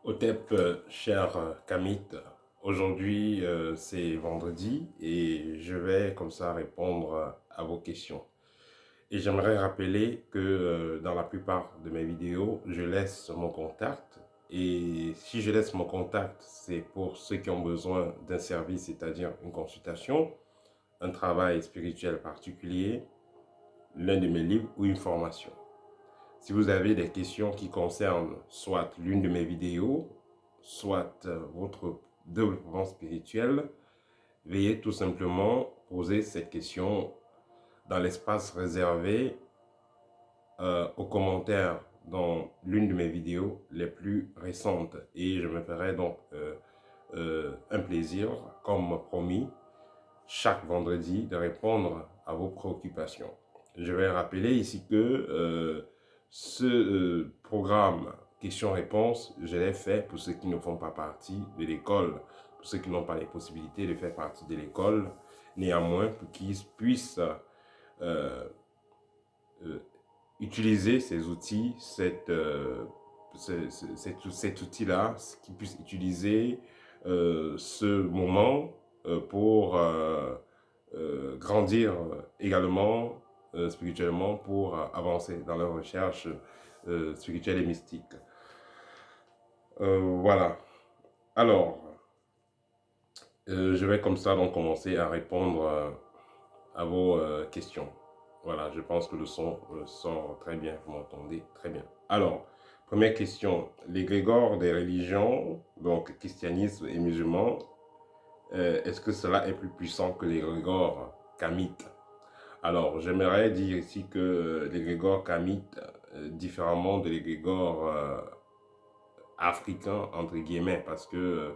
Otep, cher Kamit, aujourd'hui c'est vendredi et je vais comme ça répondre à vos questions. Et j'aimerais rappeler que dans la plupart de mes vidéos, je laisse mon contact. Et si je laisse mon contact, c'est pour ceux qui ont besoin d'un service, c'est-à-dire une consultation, un travail spirituel particulier, l'un de mes livres ou une formation. Si vous avez des questions qui concernent soit l'une de mes vidéos, soit votre développement spirituel, veuillez tout simplement poser cette question dans l'espace réservé aux commentaires dans l'une de mes vidéos les plus récentes. Et je me ferai donc un plaisir, comme promis, chaque vendredi de répondre à vos préoccupations. Je vais rappeler ici que ce programme questions-réponses, je l'ai fait pour ceux qui ne font pas partie de l'école, pour ceux qui n'ont pas les possibilités de faire partie de l'école, néanmoins pour qu'ils puissent euh, euh, utiliser ces outils, cet outil-là, qu'ils puissent utiliser ce moment pour grandir également spirituellement, pour avancer dans leur recherche spirituelle et mystique. Voilà. Alors, je vais comme ça donc commencer à répondre à vos questions. Voilà, je pense que le son sort très bien, vous m'entendez très bien. Alors, première question, l'égrégore des religions, donc christianisme et musulman, est-ce que cela est plus puissant que l'égrégore kamite? Alors, j'aimerais dire ici que l'égrégore kamite, différemment de l'égrégore africain, entre guillemets, parce que,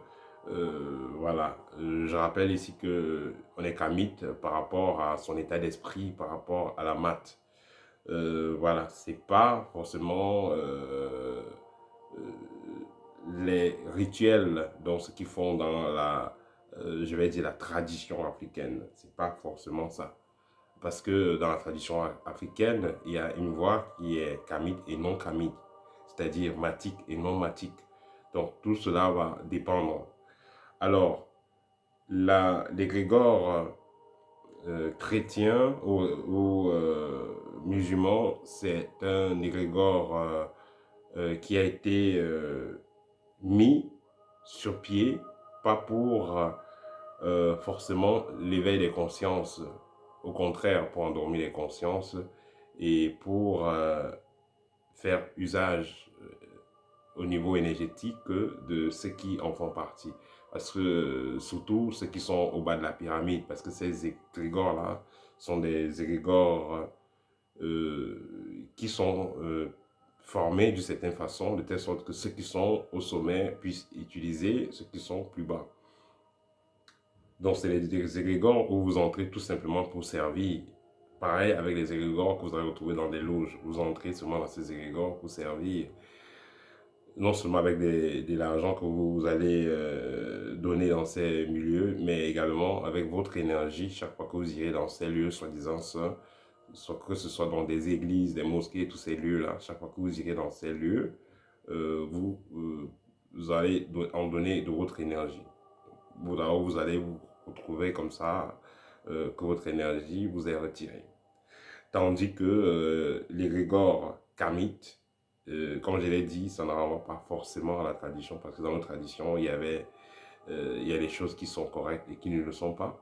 voilà, je rappelle ici que on est kamite par rapport à son état d'esprit, par rapport à la maths. Voilà, c'est pas forcément euh, les rituels, donc ce qu'ils font dans la, je vais dire la tradition africaine. C'est pas forcément ça. Parce que dans la tradition africaine, il y a une voix qui est kamite et non kamite, c'est-à-dire matique et non matique. Donc tout cela va dépendre. Alors, l'égrégore chrétien ou musulman, c'est un égrégore qui a été mis sur pied, pas pour forcément l'éveil des consciences, au contraire pour endormir les consciences et pour faire usage au niveau énergétique de ceux qui en font partie. Parce que surtout ceux qui sont au bas de la pyramide, parce que ces égrégores-là sont des égrégores qui sont formés d'une certaine façon, de telle sorte que ceux qui sont au sommet puissent utiliser ceux qui sont plus bas. Donc, c'est les égrégores où vous entrez tout simplement pour servir. Pareil avec les égrégores que vous allez retrouver dans des loges. Vous entrez seulement dans ces égrégores pour servir. Non seulement avec de l'argent que vous allez donner dans ces milieux, mais également avec votre énergie chaque fois que vous irez dans ces lieux, soi-disant ça, soit que ce soit dans des églises, des mosquées, tous ces lieux-là, chaque fois que vous irez dans ces lieux, vous allez en donner de votre énergie. Vous allez vous retrouver comme ça, que votre énergie vous est retirée. Tandis que l'égrégore kamite, comme je l'ai dit, ça ne renvoie pas forcément à la tradition, parce que dans notre tradition, il y a des choses qui sont correctes et qui ne le sont pas.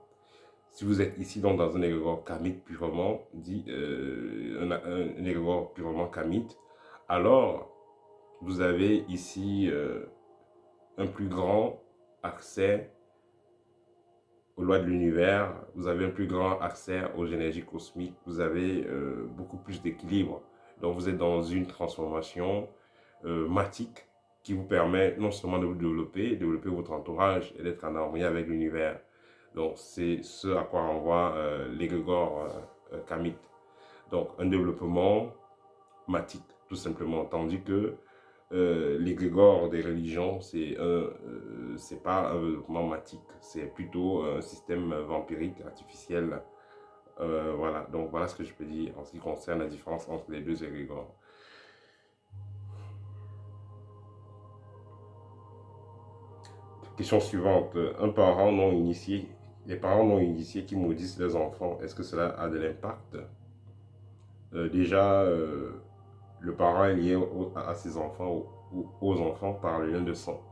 Si vous êtes ici donc dans un égrégore kamite purement dit, un égrégore purement kamite, alors vous avez ici un plus grand accès aux lois de l'univers, vous avez un plus grand accès aux énergies cosmiques, vous avez beaucoup plus d'équilibre. Donc vous êtes dans une transformation matique qui vous permet non seulement de vous développer votre entourage et d'être en harmonie avec l'univers. Donc c'est ce à quoi renvoie l'égrégore kamite. Donc un développement matique tout simplement, tandis que l'égrégore des religions, c'est pas un développement matique, c'est plutôt un système vampirique, artificiel. Voilà, donc voilà ce que je peux dire en ce qui concerne la différence entre les deux égrégores. Question suivante. Un parent non initié, les parents non initiés qui maudissent leurs enfants, est-ce que cela a de l'impact? Déjà, le parent est lié à ses enfants, aux enfants par le lien de sang.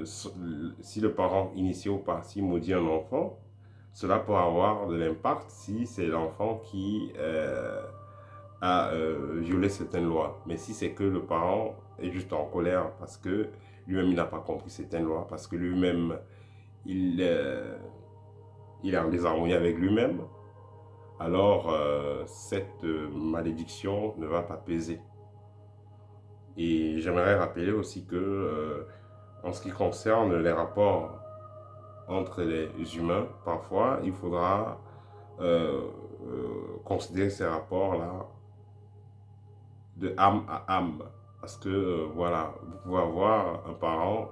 Si le parent initié ou pas, s'il maudit un enfant, cela peut avoir de l'impact si c'est l'enfant qui a violé certaines lois. Mais si c'est que le parent est juste en colère parce que lui-même il n'a pas compris certaines lois, parce que lui-même il est en désharmonie avec lui-même, alors cette malédiction ne va pas peser. Et j'aimerais rappeler aussi que en ce qui concerne les rapports entre les humains, parfois il faudra considérer ces rapports-là de âme à âme. Parce que voilà, vous pouvez avoir un parent,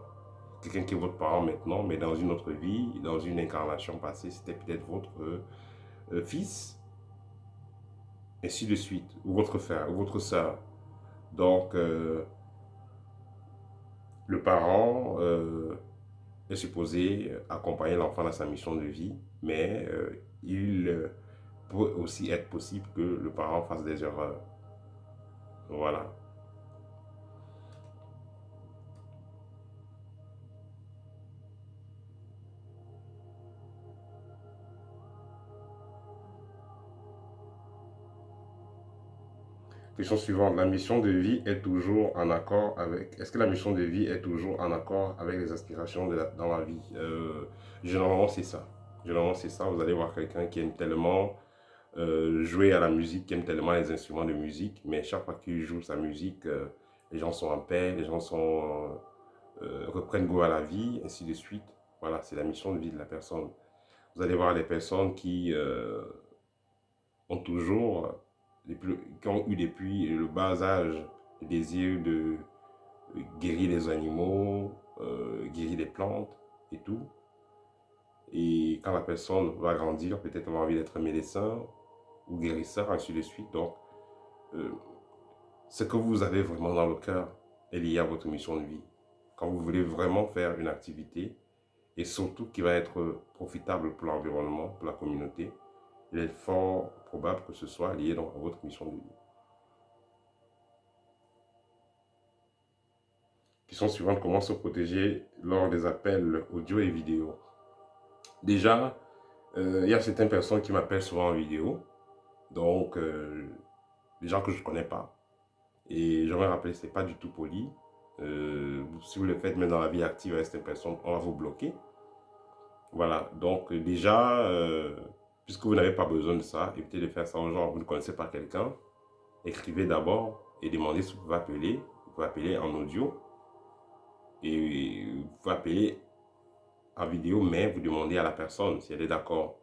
quelqu'un qui est votre parent maintenant, mais dans une autre vie, dans une incarnation passée, c'était peut-être votre fils, ainsi de suite, ou votre frère, ou votre soeur. Donc, le parent est supposé accompagner l'enfant dans sa mission de vie, mais il peut aussi être possible que le parent fasse des erreurs. Voilà. Question suivante. La mission de vie est toujours en accord avec... Est-ce que la mission de vie est toujours en accord avec les aspirations dans la vie? Généralement, c'est ça. Généralement, c'est ça. Vous allez voir quelqu'un qui aime tellement jouer à la musique, qui aime tellement les instruments de musique, mais chaque fois qu'il joue sa musique, les gens sont en paix, les gens reprennent goût à la vie, ainsi de suite. Voilà, c'est la mission de vie de la personne. Vous allez voir des personnes qui ont toujours, qui ont eu depuis le bas âge, le désir de guérir les animaux, guérir les plantes et tout. Et quand la personne va grandir, peut-être elle va envie d'être médecin ou guérisseur, ainsi de suite. Donc, euh, ce que vous avez vraiment dans le cœur est lié à votre mission de vie. Quand vous voulez vraiment faire une activité, et surtout qui va être profitable pour l'environnement, pour la communauté, il est fort probable que ce soit lié donc à votre mission de vie. Question suivante, comment se protéger lors des appels audio et vidéo? Déjà, il y a certaines personnes qui m'appellent souvent en vidéo, donc des gens que je ne connais pas. Et j'aimerais rappeler, ce n'est pas du tout poli. Si vous le faites même dans la vie active avec cette personne, on va vous bloquer. Voilà, donc déjà, puisque vous n'avez pas besoin de ça, évitez de faire ça aux gens, vous ne connaissez pas quelqu'un, écrivez d'abord et demandez si vous pouvez appeler. Vous pouvez appeler en audio et vous pouvez appeler en vidéo, mais vous demandez à la personne si elle est d'accord.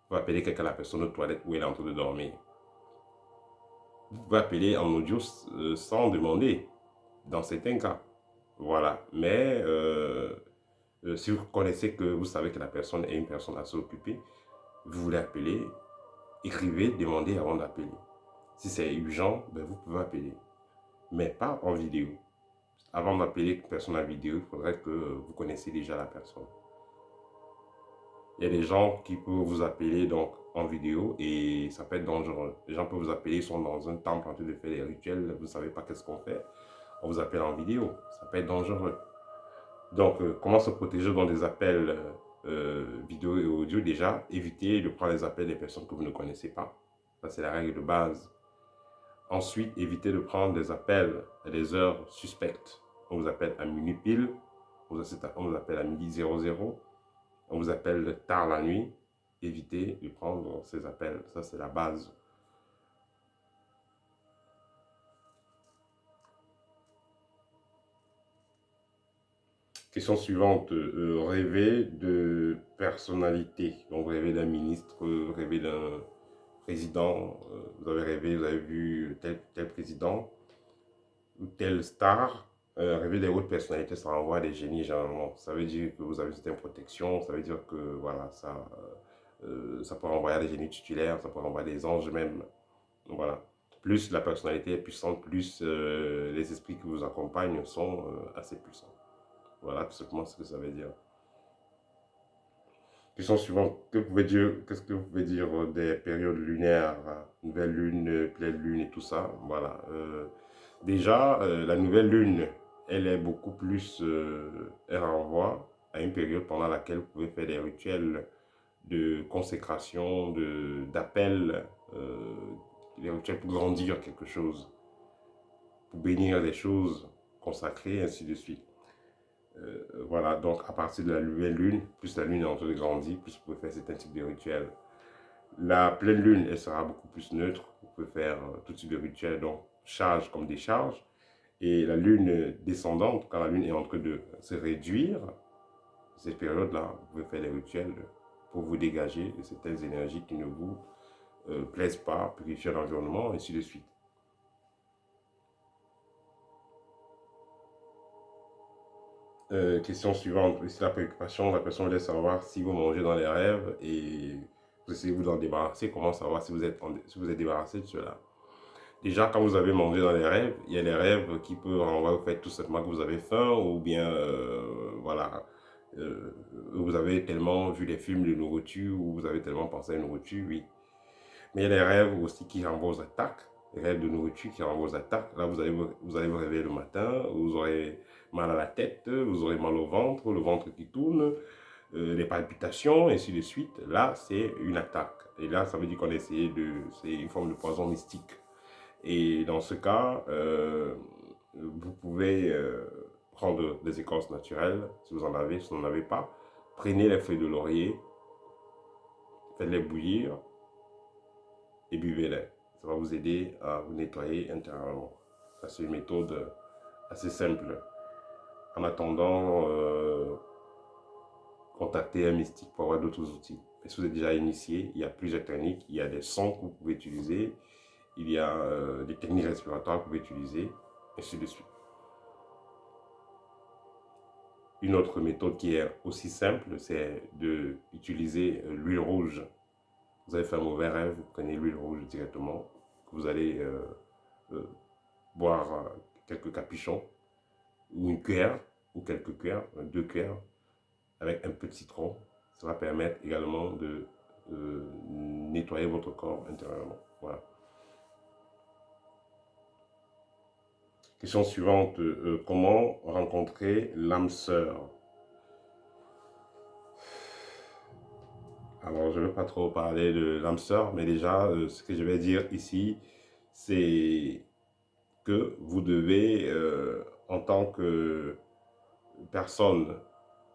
Vous pouvez appeler quelqu'un à la personne aux toilettes où elle est en train de dormir. Vous pouvez appeler en audio sans demander, dans certains cas. Voilà, mais si vous connaissez que vous savez que la personne est une personne assez occupée, vous voulez appeler, écrivez, demandez avant d'appeler. Si c'est urgent, ben vous pouvez appeler, mais pas en vidéo. Avant d'appeler une personne en vidéo, il faudrait que vous connaissiez déjà la personne. Il y a des gens qui peuvent vous appeler donc en vidéo et ça peut être dangereux. Les gens peuvent vous appeler, ils sont dans un temple en train de faire des rituels, vous ne savez pas qu'est-ce qu'on fait. On vous appelle en vidéo, ça peut être dangereux. Donc, comment se protéger dans des appels vidéo et audio? Déjà, évitez de prendre les appels des personnes que vous ne connaissez pas. Ça, c'est la règle de base. Ensuite, évitez de prendre des appels à des heures suspectes. On vous appelle à minuit pile, on vous appelle à midi 00, on vous appelle tard la nuit. Évitez de prendre ces appels. Ça, c'est la base. Question suivante, rêver de personnalité. Donc, rêver d'un ministre, rêver d'un président. Vous avez rêvé, vous avez vu tel président ou telle star. Rêver des hautes personnalités, ça renvoie à des génies généralement. Ça veut dire que vous avez une protection, ça veut dire que voilà, ça peut renvoyer à des génies titulaires, ça peut renvoyer à des anges même. Voilà. Plus la personnalité est puissante, plus les esprits qui vous accompagnent sont assez puissants. Voilà tout simplement ce que ça veut dire. Question suivante, qu'est-ce que vous pouvez dire des périodes lunaires, nouvelle lune, pleine lune et tout ça? Voilà. Déjà, la nouvelle lune, elle est beaucoup plus, elle renvoie à une période pendant laquelle vous pouvez faire des rituels de consécration, d'appel, des rituels pour grandir quelque chose, pour bénir des choses consacrées, ainsi de suite. Voilà, donc à partir de la nouvelle lune, plus la lune est en train de grandir, plus vous pouvez faire certains types de rituels. La pleine lune, elle sera beaucoup plus neutre, vous pouvez faire tout type de rituels, donc charge comme décharge. Et la lune descendante, quand la lune est en train de se réduire, cette période-là, vous pouvez faire des rituels pour vous dégager de certaines énergies qui ne vous plaisent pas, purifier l'environnement, et ainsi de suite. Question suivante. Ici, la préoccupation, la personne voulait savoir si vous mangez dans les rêves et vous essayez de vous en débarrasser. Comment savoir si si vous êtes débarrassé de cela? Déjà, quand vous avez mangé dans les rêves, il y a des rêves qui peuvent renvoyer au fait tout simplement que vous avez faim ou bien, voilà, vous avez tellement vu des films de nourriture ou vous avez tellement pensé à une nourriture, oui. Mais il y a des rêves aussi qui renvoient aux attaques, des rêves de nourriture qui renvoient aux attaques. Là, vous allez vous réveiller le matin, vous aurez mal à la tête, vous aurez mal au ventre, le ventre qui tourne, les palpitations, et ainsi de suite. Là, c'est une attaque. Et là, ça veut dire qu'on a essayé de... C'est une forme de poison mystique. Et dans ce cas, vous pouvez prendre des écorces naturelles, si vous en avez, si vous n'en avez pas. Prenez les feuilles de laurier, faites-les bouillir et buvez-les. Ça va vous aider à vous nettoyer intérieurement. C'est une méthode assez simple. En attendant, contactez un mystique pour avoir d'autres outils. Et si vous êtes déjà initié, il y a plusieurs techniques. Il y a des sons que vous pouvez utiliser. Il y a des techniques respiratoires que vous pouvez utiliser, et ainsi de suite. Une autre méthode qui est aussi simple, c'est d'utiliser l'huile rouge. Vous avez fait un mauvais rêve, vous prenez l'huile rouge directement, que vous allez euh, boire quelques capuchons, ou une cuillère, ou quelques cuillères, 2 cuillères, avec un peu de citron. Ça va permettre également de nettoyer votre corps intérieurement. Voilà. Question suivante, comment rencontrer l'âme sœur? Alors, je ne vais pas trop parler de l'âme sœur, mais déjà, ce que je vais dire ici, c'est que vous devez, en tant que personne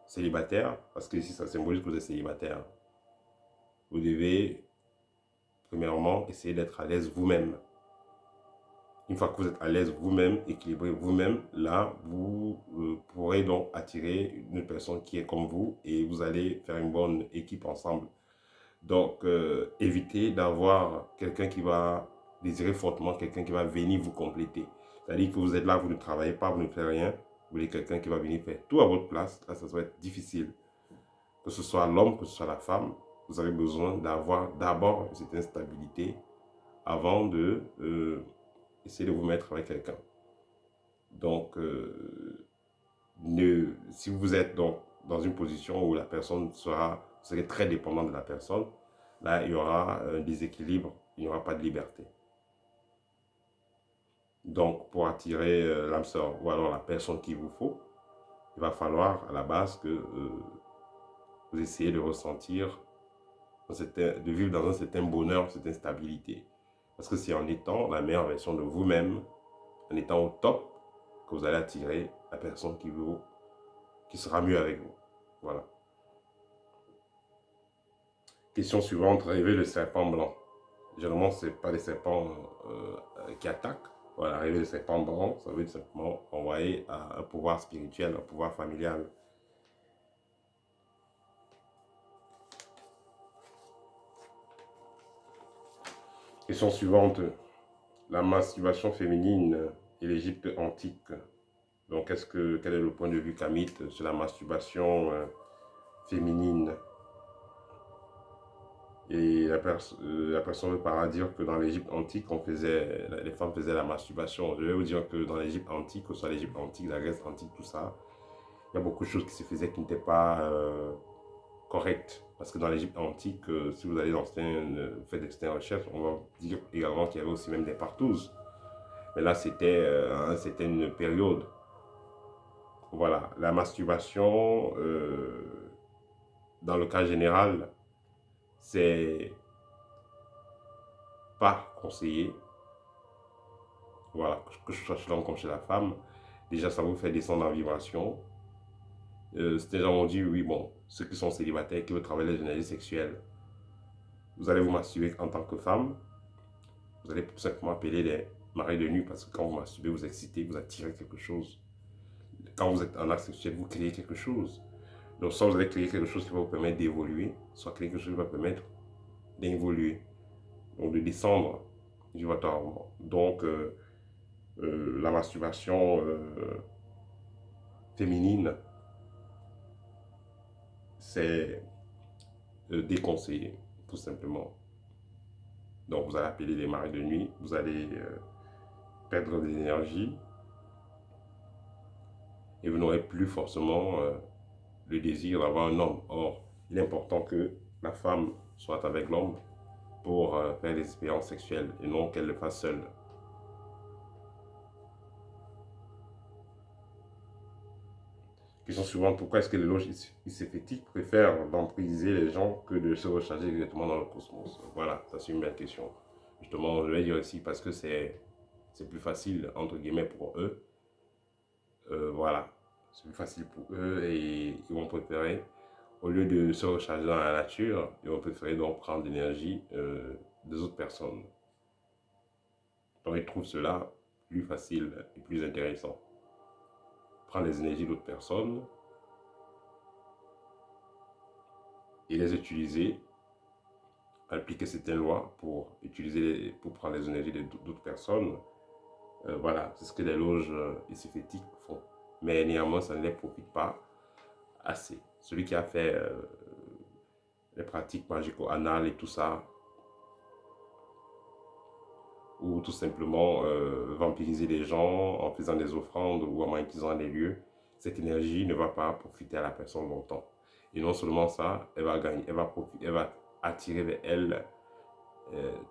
célibataire, parce que ici, ça symbolise que vous êtes célibataire, vous devez, premièrement, essayer d'être à l'aise vous-même. Une fois que vous êtes à l'aise vous-même, équilibré vous-même, là, vous pourrez donc attirer une personne qui est comme vous et vous allez faire une bonne équipe ensemble. Donc, évitez d'avoir quelqu'un qui va désirer fortement, quelqu'un qui va venir vous compléter. C'est-à-dire que vous êtes là, vous ne travaillez pas, vous ne faites rien. Vous voulez quelqu'un qui va venir faire tout à votre place. Là, ça va être difficile. Que ce soit l'homme, que ce soit la femme, vous avez besoin d'avoir d'abord une certaine stabilité avant de essayer de vous mettre avec quelqu'un. Donc, si vous êtes donc dans une position où la personne vous serez très dépendant de la personne, là, il y aura un déséquilibre, il n'y aura pas de liberté. Donc, pour attirer l'âme sœur ou alors la personne qu'il vous faut, il va falloir à la base que vous essayez de ressentir, de vivre dans un certain bonheur, une certaine stabilité. Parce que c'est en étant la meilleure version de vous-même, en étant au top, que vous allez attirer la personne qui sera mieux avec vous. Voilà. Question suivante, rêver le serpent blanc. Généralement, ce n'est pas les serpents qui attaquent. Voilà, rêver le serpent blanc, ça veut simplement envoyer un pouvoir spirituel, un pouvoir familial. Question suivante, la masturbation féminine et l'Égypte antique. Donc, quel est le point de vue kamite sur la masturbation féminine? Et la personne veut par là dire que dans l'Égypte antique, les femmes faisaient la masturbation. Je vais vous dire que dans l'Égypte antique, que ce soit l'Égypte antique, la Grèce antique, tout ça, Il y a beaucoup de choses qui se faisaient qui n'étaient pas correctes. Parce que dans l'Égypte antique, si vous allez dans vous faites des recherches, on va dire également qu'il y avait aussi même des partouzes. Mais là, c'était une période. Voilà, la masturbation, dans le cas général, c'est pas conseillé. Voilà, que ce soit chez l'homme comme chez la femme. Déjà, ça vous fait descendre en vibration. Certains gens m'ont dit, oui, bon, ceux qui sont célibataires, qui veulent travailler les énergies sexuelles, vous allez vous masturber en tant que femme. Vous allez tout simplement appeler les maris de nuit parce que quand vous masturbez, vous excitez, vous attirez quelque chose. Quand vous êtes en acte sexuel, vous créez quelque chose. Donc, soit vous allez créer quelque chose qui va vous permettre d'évoluer, soit créer quelque chose qui va vous permettre d'évoluer, donc de descendre vibratoirement. Donc, la masturbation féminine, c'est déconseillé, tout simplement. Donc, vous allez appeler les maris de nuit, vous allez perdre de l'énergie et vous n'aurez plus forcément le désir d'avoir un homme. Or, il est important que la femme soit avec l'homme pour faire des expériences sexuelles et non qu'elle le fasse seule. Question suivante, pourquoi est-ce que les loges initiatiques préfèrent d'emprisonner les gens que de se recharger directement dans le cosmos? Voilà, ça c'est une belle question. Justement, je vais dire ici parce que c'est plus facile, entre guillemets, pour eux. Voilà, c'est plus facile pour eux et ils vont préférer, au lieu de se recharger dans la nature, ils vont préférer donc prendre l'énergie des autres personnes. Donc ils trouvent cela plus facile et plus intéressant. Prendre les énergies d'autres personnes et les utiliser, appliquer certaines lois pour prendre les énergies d'autres personnes. Voilà, c'est ce que les loges initiatiques font. Mais néanmoins, ça ne les profite pas assez. Celui qui a fait les pratiques magico-anales et tout ça, ou tout simplement vampiriser les gens en faisant des offrandes ou en magnétisant les lieux, cette énergie ne va pas profiter à la personne longtemps. Et non seulement ça, elle va gagner, elle va attirer vers elle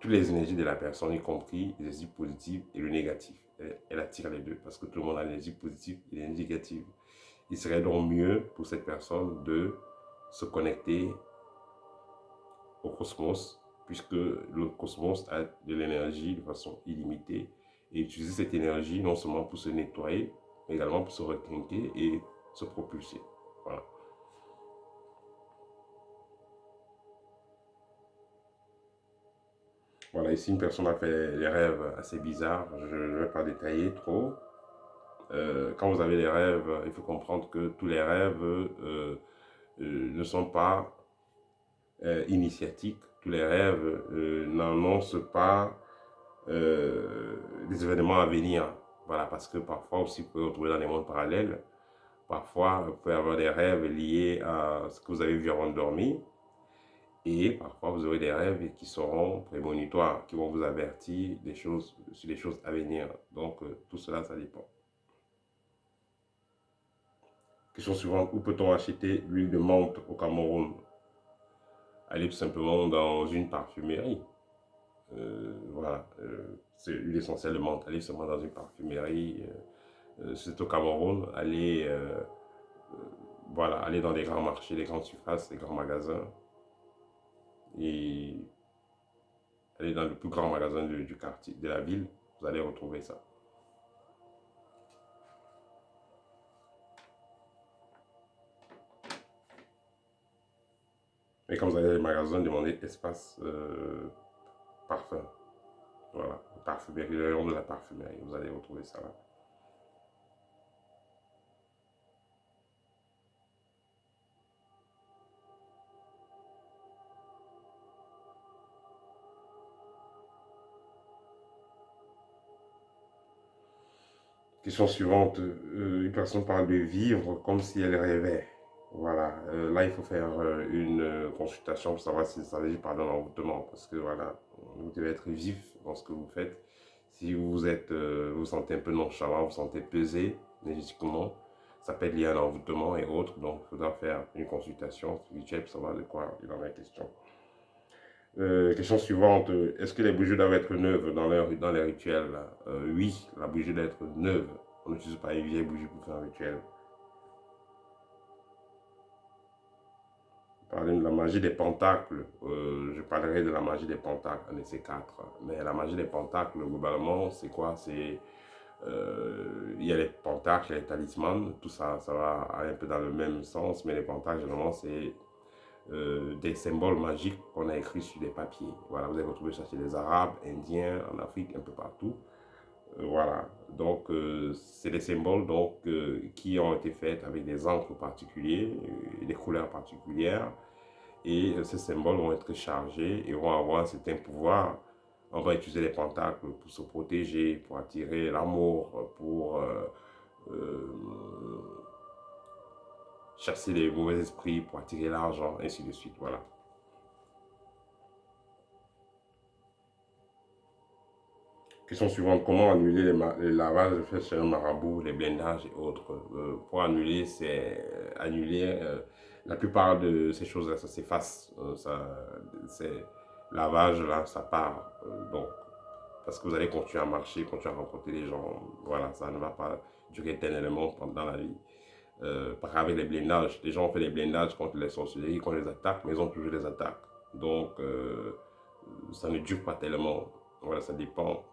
toutes les énergies de la personne, y compris les énergies positives et le négatif. Elle attire les deux parce que tout le monde a l'énergie positive et l'énergie négative. Il serait donc mieux pour cette personne de se connecter au cosmos, puisque le cosmos a de l'énergie de façon illimitée et utiliser cette énergie non seulement pour se nettoyer, mais également pour se requinquer et se propulser. Voilà. Voilà, ici une personne a fait des rêves assez bizarres, je ne vais pas détailler trop. Quand vous avez des rêves, il faut comprendre que tous les rêves ne sont pas initiatiques. Tous les rêves n'annoncent pas des événements à venir. Voilà, parce que parfois aussi, vous pouvez vous retrouver dans des mondes parallèles. Parfois, vous pouvez avoir des rêves liés à ce que vous avez vu avant de dormir. Et parfois, vous aurez des rêves qui seront prémonitoires, qui vont vous avertir des choses, sur les choses à venir. Donc, tout cela, ça dépend. Question suivante, où peut-on acheter l'huile de menthe au Cameroun? Allez tout simplement dans une parfumerie. Voilà, c'est l'huile essentielle de menthe. Allez seulement dans une parfumerie. C'est au Cameroun. Voilà, allez dans les grands marchés, les grandes surfaces, les grands magasins. Et allez dans le plus grand magasin du quartier, de la ville. Vous allez retrouver ça. Et quand vous allez dans les magasins, demandez espace parfum. Voilà, parfumerie, le rayon de la parfumerie. Vous allez retrouver ça là. Question suivante, une personne parle de vivre comme si elle rêvait. Voilà, là il faut faire une consultation pour savoir si ça veut dire par l'envoûtement. Parce que voilà, vous devez être vif dans ce que vous faites. Si vous êtes, vous sentez un peu nonchalant, vous sentez pesé énergétiquement, Ça peut être lié à un envoûtement et autres, donc il faudra faire une consultation spirituelle pour savoir de quoi il en est question. Question suivante, est-ce que les bougies doivent être neuves dans les rituels? Oui, la bougie doit être neuve. On n'utilise pas une vieille bougie pour faire un rituel. Parler de la magie des pentacles, je parlerai de la magie des pentacles, un de ces quatre. Mais la magie des pentacles, globalement, c'est quoi? Il y a les pentacles, il y a les talismans, tout ça, ça va aller un peu dans le même sens, mais les pentacles, généralement, c'est des symboles magiques qu'on a écrits sur des papiers. Voilà, vous allez retrouver ça chez les Arabes, Indiens, en Afrique, un peu partout. Voilà, donc c'est des symboles donc, qui ont été faits avec des encres particuliers, des couleurs particulières, et ces symboles vont être chargés et vont avoir un certain pouvoir. On va utiliser les pentacles pour se protéger, pour attirer l'amour, pour chasser les mauvais esprits, pour attirer l'argent, ainsi de suite. Voilà. Question suivante, comment annuler les lavages faits chez un marabout, les blindages et autres? Pour annuler, c'est annuler la plupart de ces choses-là, ça s'efface. C'est lavage, là, ça part. Donc, parce que vous allez continuer à marcher, continuer à rencontrer les gens. Voilà, ça ne va pas durer éternellement pendant la vie. Par avec les blindages, les gens ont fait des blindages contre les sorcelleries, contre les attaques, mais ils ont toujours des attaques. Donc, ça ne dure pas tellement. Voilà, ça dépend,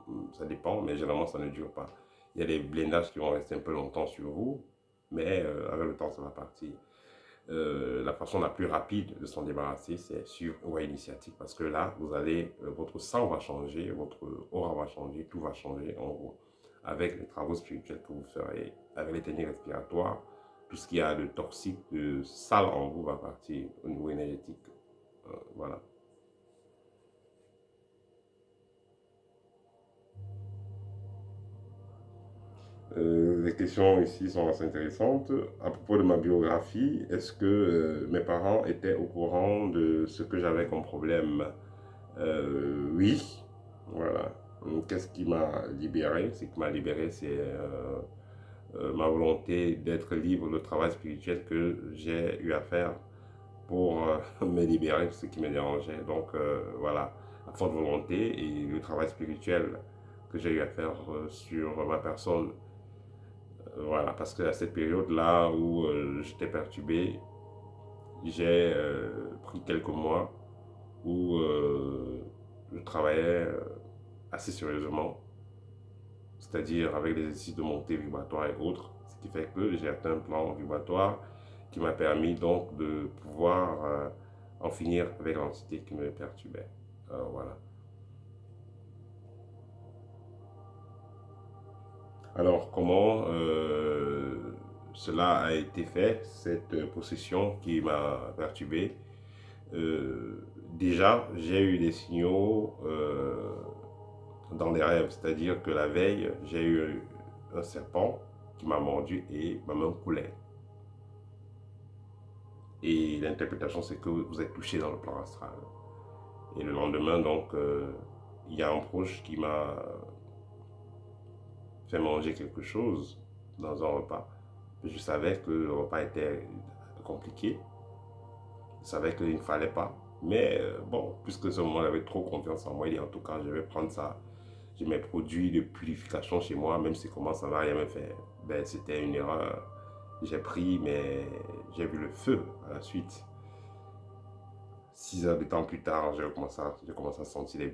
mais généralement ça ne dure pas. Il y a des blindages qui vont rester un peu longtemps sur vous, mais avec le temps ça va partir. La façon la plus rapide de s'en débarrasser, c'est sur voie initiatique, parce que là, votre sang va changer, votre aura va changer, tout va changer en gros. Avec les travaux spirituels que vous ferez, avec les techniques respiratoires, tout ce qu'il y a de toxique, de sale en vous va partir au niveau énergétique. Voilà. Les questions ici sont assez intéressantes. À propos de ma biographie, est-ce que mes parents étaient au courant de ce que j'avais comme problème? Oui. Voilà. Qu'est-ce qui m'a libéré? Ce qui m'a libéré, c'est ma volonté d'être libre, le travail spirituel que j'ai eu à faire pour me libérer de ce qui me dérangeait. Donc voilà, la forte volonté et le travail spirituel que j'ai eu à faire sur ma personne. Voilà, parce que à cette période-là où j'étais perturbé, j'ai pris quelques mois où je travaillais assez sérieusement, c'est-à-dire avec des exercices de montée vibratoire et autres, ce qui fait que j'ai atteint un plan vibratoire qui m'a permis donc de pouvoir en finir avec l'entité qui me perturbait. Voilà. Alors, comment cela a été fait, cette possession qui m'a perturbé? Déjà, j'ai eu des signaux dans des rêves, c'est-à-dire que la veille, j'ai eu un serpent qui m'a mordu et ma main coulait. Et l'interprétation, c'est que vous êtes touché dans le plan astral. Et le lendemain, donc, il y a un proche qui m'a fait manger quelque chose dans un repas. Je savais que le repas était compliqué. Je savais qu'il ne fallait pas. Mais bon, puisque ce moment j'avais trop confiance en moi, et en tout cas, je vais prendre ça. J'ai mes produits de purification chez moi, même si comment ça va rien me faire. Ben, c'était une erreur. J'ai pris, mais j'ai vu le feu à la suite. 6 heures de temps plus tard, j'ai commencé à sentir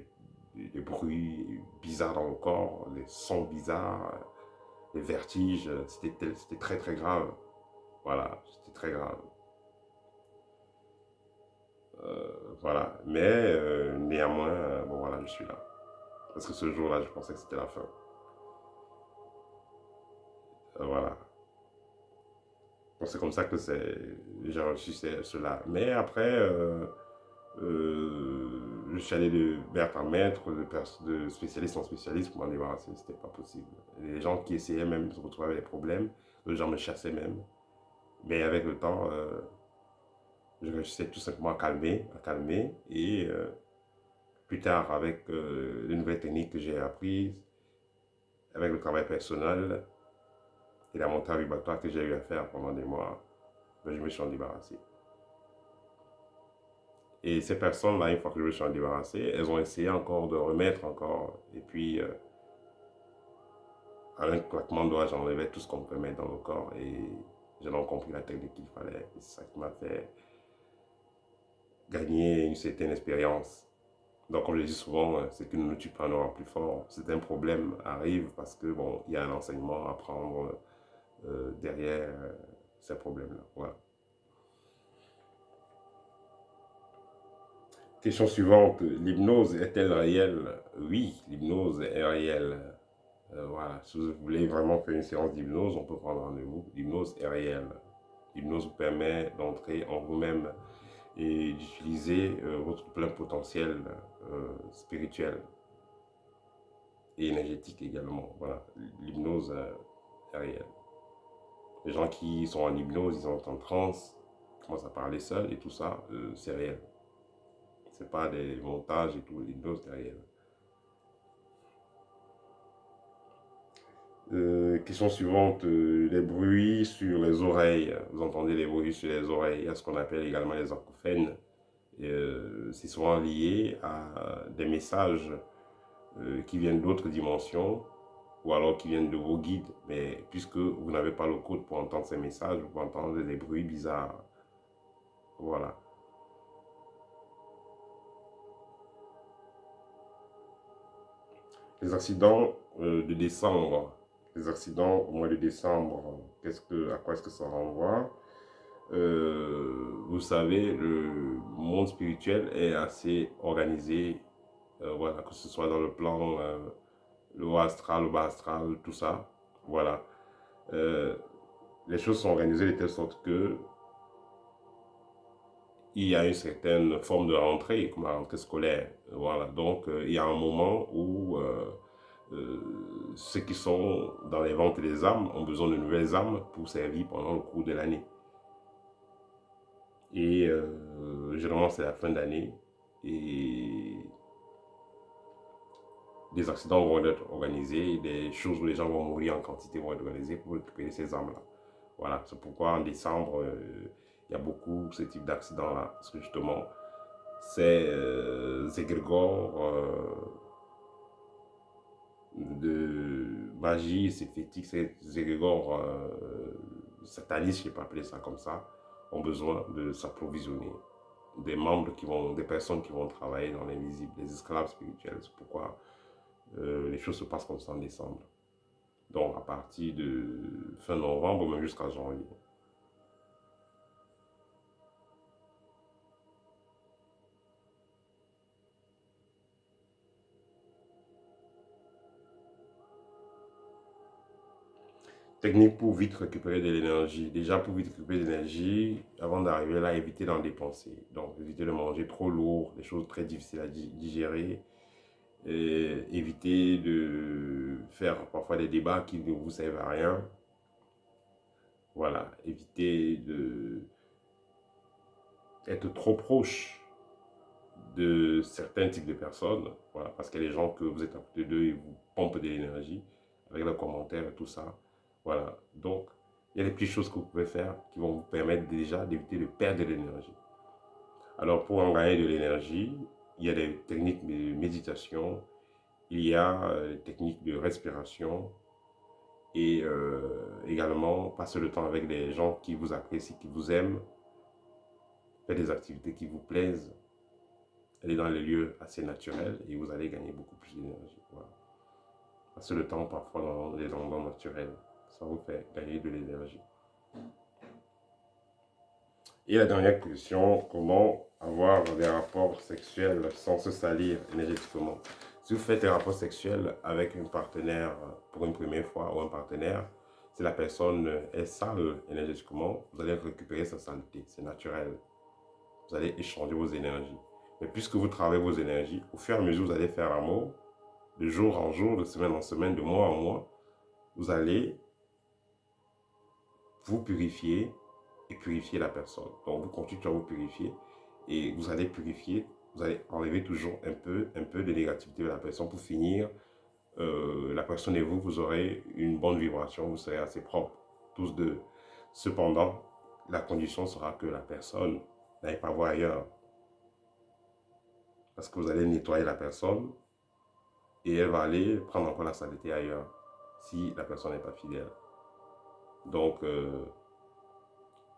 des bruits bizarres dans le corps, des sons bizarres, des vertiges. C'était très très grave. Voilà, c'était très grave. Voilà, mais néanmoins, bon voilà, je suis là. Parce que ce jour-là, je pensais que c'était la fin. Voilà. Donc c'est comme ça que j'ai reçu cela. Mais après, je suis allé de maître en maître, de spécialiste en spécialiste pour m'en débarrasser. C'était pas possible. Les gens qui essayaient même se retrouvaient avec des problèmes. Les gens me chassaient même. Mais avec le temps, je réussissais tout simplement à calmer. Et plus tard, avec les nouvelles techniques que j'ai apprises, avec le travail personnel, et la montée vibratoire que j'ai eu à faire pendant des mois, ben, je me suis en débarrassé. Et ces personnes-là, une fois que je me suis en débarrassé, elles ont essayé encore de remettre encore. Et puis, à un claquement de doigts, j'enlevais tout ce qu'on peut mettre dans le corps et j'ai donc compris la technique qu'il fallait. Et c'est ça qui m'a fait gagner une certaine expérience. Donc, comme je dis souvent, ce qui nous tue pas nous rend plus fort. Certains problèmes arrivent parce que, bon, il y a un enseignement à prendre derrière ces problèmes-là. Voilà. Question suivante, l'hypnose est-elle réelle? Oui, l'hypnose est réelle. Voilà, si vous voulez vraiment faire une séance d'hypnose, on peut prendre rendez-vous. L'hypnose est réelle. L'hypnose vous permet d'entrer en vous-même et d'utiliser votre plein potentiel spirituel et énergétique également. Voilà, l'hypnose est réelle. Les gens qui sont en hypnose, ils sont en transe, commencent à parler seuls et tout ça, c'est réel. C'est pas des montages et tout, l'hypnose est réelle. Question suivante, les bruits sur les oreilles. Vous entendez les bruits sur les oreilles, il y a ce qu'on appelle également les acouphènes. C'est souvent lié à des messages qui viennent d'autres dimensions ou alors qui viennent de vos guides. Mais puisque vous n'avez pas le code pour entendre ces messages, vous entendez des bruits bizarres. Voilà. Les accidents de décembre. Les accidents au mois de décembre, à quoi est-ce que ça renvoie? Vous savez, le monde spirituel est assez organisé, voilà, que ce soit dans le plan, le haut astral, le bas astral, tout ça. Voilà. Euh, les choses sont organisées de telle sorte que il y a une certaine forme de rentrée, comme la rentrée scolaire. Voilà. Donc, il y a un moment où ceux qui sont dans les ventes des âmes ont besoin de nouvelles âmes pour servir pendant le cours de l'année. Et généralement, c'est la fin d'année. Et des accidents vont être organisés, des choses où les gens vont mourir en quantité vont être organisées pour récupérer ces âmes-là. Voilà, c'est pourquoi en décembre, il y a beaucoup ce type d'accidents-là. Parce que justement, ces égrégores de magie, ces fétiques, ces égrégores satanistes, je ne vais pas appeler ça comme ça, ont besoin de s'approvisionner. Des personnes qui vont travailler dans l'invisible, des esclaves spirituels. C'est pourquoi les choses se passent comme ça en décembre. Donc à partir de fin novembre, même jusqu'à janvier. Technique pour vite récupérer de l'énergie. Déjà, pour vite récupérer de l'énergie, avant d'arriver là, éviter d'en dépenser. Donc, éviter de manger trop lourd, des choses très difficiles à digérer. Et éviter de faire parfois des débats qui ne vous servent à rien. Voilà, éviter de être trop proche de certains types de personnes. Voilà, parce que les gens que vous êtes à côté d'eux, ils vous pompent de l'énergie avec leurs commentaires et tout ça. Voilà, donc il y a des petites choses que vous pouvez faire qui vont vous permettre déjà d'éviter de perdre de l'énergie. Alors pour en gagner de l'énergie, il y a des techniques de méditation, il y a des techniques de respiration et également passer le temps avec des gens qui vous apprécient, qui vous aiment, faire des activités qui vous plaisent, aller dans les lieux assez naturels et vous allez gagner beaucoup plus d'énergie. Voilà. Passer le temps parfois dans les endroits naturels, ça vous fait gagner de l'énergie. Et la dernière question, comment avoir des rapports sexuels sans se salir énergétiquement? Si vous faites des rapports sexuels avec une partenaire pour une première fois ou un partenaire, si la personne est sale énergétiquement, vous allez récupérer sa saleté, c'est naturel. Vous allez échanger vos énergies. Mais puisque vous travaillez vos énergies, au fur et à mesure que vous allez faire l'amour, de jour en jour, de semaine en semaine, de mois en mois, vous allez vous purifier et purifier la personne. Donc, vous continuez à vous purifier et vous allez purifier, vous allez enlever toujours un peu de négativité de la personne pour finir. La personne et vous, vous aurez une bonne vibration, vous serez assez propre. tous deux. Cependant, la condition sera que la personne n'aille pas voir ailleurs. Parce que vous allez nettoyer la personne et elle va aller prendre encore la saleté ailleurs si la personne n'est pas fidèle. Donc,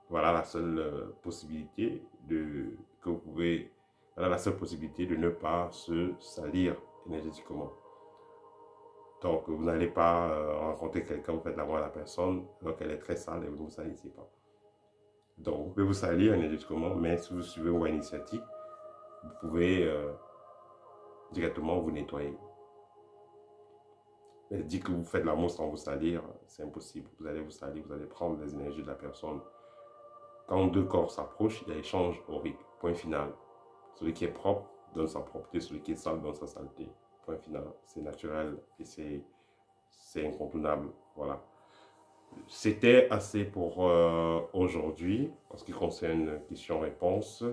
voilà la seule possibilité que vous pouvez, voilà la seule possibilité de ne pas se salir énergétiquement. Donc, vous n'allez pas rencontrer quelqu'un, vous faites l'amour à la personne, alors qu'elle est très sale et vous ne vous salissez pas. Donc, vous pouvez vous salir énergétiquement, mais si vous suivez vos initiatives, vous pouvez directement vous nettoyer. Mais dire que vous faites l'amour sans vous salir, c'est impossible. Vous allez vous salir, vous allez prendre les énergies de la personne. Quand deux corps s'approchent, il y a échange aurique. Point final. Celui qui est propre donne sa propreté, celui qui est sale donne sa saleté. Point final. C'est naturel et c'est incontournable. Voilà. C'était assez pour aujourd'hui en ce qui concerne questions-réponses.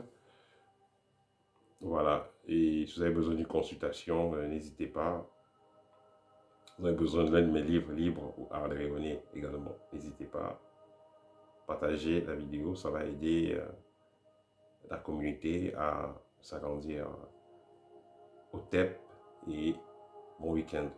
Voilà. Et si vous avez besoin d'une consultation, n'hésitez pas. Vous avez besoin de l'un de mes livres libres ou Art de rayonner également. N'hésitez pas à partager la vidéo. Ça va aider la communauté à s'agrandir au TEP et bon week-end.